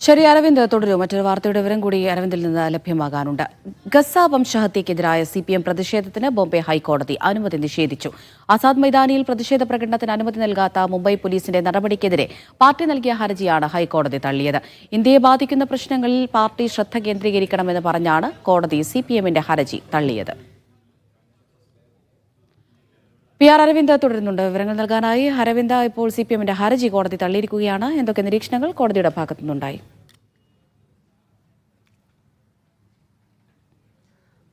ശരി, അരവിന്ദ് തുടരും. മറ്റൊരു വാർത്തയുടെ വിവരം കൂടി അരവിന്ദിൽ നിന്ന് ലഭ്യമാകാനുണ്ട്. ഗസ വംശഹത്യക്കെതിരായ CPM പ്രതിഷേധത്തിന് ബോംബെ ഹൈക്കോടതി അനുമതി നിഷേധിച്ചു. ആസാദ് മൈതാനിയിൽ പ്രതിഷേധ പ്രകടനത്തിന് അനുമതി നൽകാത്ത മുംബൈ പോലീസിന്റെ നടപടിക്കെതിരെ പാർട്ടി നൽകിയ ഹർജിയാണ് ഹൈക്കോടതി തള്ളിയത്. ഇന്ത്യയെ ബാധിക്കുന്ന പ്രശ്നങ്ങളിൽ പാർട്ടി ശ്രദ്ധ കേന്ദ്രീകരിക്കണമെന്ന് പറഞ്ഞാണ് കോടതി CPMന്റെ ഹർജി തള്ളിയത്. PR അരവിന്ദ് തുടരുന്നുണ്ട്. വിവരങ്ങൾ നൽകാനായി അരവിന്ദ്, ഇപ്പോൾ CPMന്റെ ഹർജി കോടതി തള്ളിയിരിക്കുകയാണ്. എന്തൊക്കെ നിരീക്ഷണങ്ങൾ കോടതിയുടെ ഭാഗത്തുനിന്നുണ്ടായി?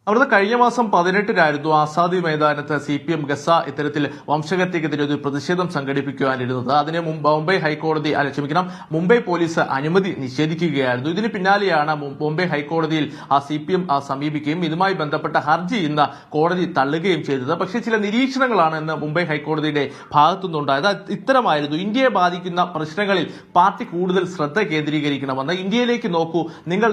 അവിടുത്തെ കഴിഞ്ഞ മാസം 18-നായിരുന്നു ആസാദി മൈതാനത്ത് CPM ഗസ ഇത്തരത്തിൽ വംശഹത്യക്കെതിരെ ഒരു പ്രതിഷേധം സംഘടിപ്പിക്കുവാനിരുന്നത്. അതിന് ബോംബെ ഹൈക്കോടതി മുംബൈ പോലീസ് അനുമതി നിഷേധിക്കുകയായിരുന്നു. ഇതിന് പിന്നാലെയാണ് ബോംബെ ഹൈക്കോടതിയിൽ CPM സമീപിക്കുകയും ഇതുമായി ബന്ധപ്പെട്ട ഹർജി ഇന്ന് കോടതി തള്ളുകയും ചെയ്തത്. പക്ഷേ ചില നിരീക്ഷണങ്ങളാണ് ഇന്ന് മുംബൈ ഹൈക്കോടതിയുടെ ഭാഗത്തുനിന്നുണ്ടായത്. ഇത്തരമായിരുന്നു: ഇന്ത്യയെ ബാധിക്കുന്ന പ്രശ്നങ്ങളിൽ പാർട്ടി കൂടുതൽ ശ്രദ്ധ കേന്ദ്രീകരിക്കണമെന്ന്, ഇന്ത്യയിലേക്ക് നോക്കൂ, നിങ്ങൾ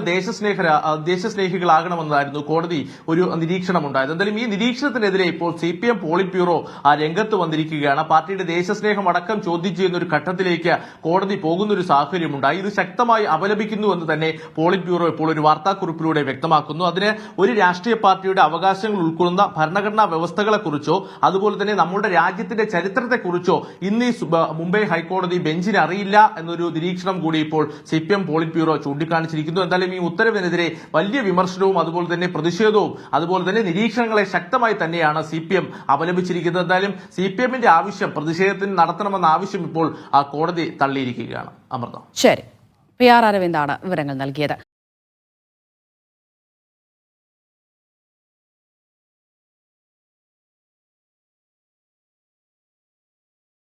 ദേശസ്നേഹികളാകണമെന്നായിരുന്നു കോടതി ഒരു നിരീക്ഷണമുണ്ടായത്. എന്തായാലും ഈ നിരീക്ഷണത്തിനെതിരെ ഇപ്പോൾ CPM പോളിറ്റ് ബ്യൂറോ രംഗത്ത് വന്നിരിക്കുകയാണ്. പാർട്ടിയുടെ ദേശസ്നേഹം അടക്കം ചോദ്യം ചെയ്യുന്ന ഒരു ഘട്ടത്തിലേക്ക് കോടതി പോകുന്ന ഒരു സാഹചര്യമുണ്ടായി. ഇത് ശക്തമായി അപലപിക്കുന്നുവെന്ന് തന്നെ പോളിറ്റ് ബ്യൂറോ ഇപ്പോൾ ഒരു വാർത്താക്കുറിപ്പിലൂടെ വ്യക്തമാക്കുന്നു. അതിന് ഒരു രാഷ്ട്രീയ പാർട്ടിയുടെ അവകാശങ്ങൾ ഉൾക്കൊള്ളുന്ന ഭരണഘടനാ വ്യവസ്ഥകളെക്കുറിച്ചോ അതുപോലെ തന്നെ നമ്മുടെ രാജ്യത്തിന്റെ ചരിത്രത്തെക്കുറിച്ചോ ഇന്ന് ഈ മുംബൈ ഹൈക്കോടതി ബെഞ്ചിന് അറിയില്ല എന്നൊരു നിരീക്ഷണം കൂടി ഇപ്പോൾ CPM പോളിറ്റ് ബ്യൂറോ ചൂണ്ടിക്കാണിച്ചിരിക്കുന്നു. എന്തായാലും ഈ ഉത്തരവിനെതിരെ വലിയ വിമർശനവും അതുപോലെ തന്നെ പ്രതിഷേധവും അതുപോലെ തന്നെ നിരീക്ഷണങ്ങളെ ശക്തമായി തന്നെയാണ് CPM അപലപിച്ചിരിക്കുന്നത്. എന്തായാലും CPMന്റെ ആവശ്യം, പ്രതിഷേധത്തിന് നടത്തണമെന്ന ആവശ്യം ഇപ്പോൾ കോടതി തള്ളിയിരിക്കുകയാണ്. അമൃത. ശരി, PR അരവിന്ദാണ് വിവരങ്ങൾ നൽകിയത്.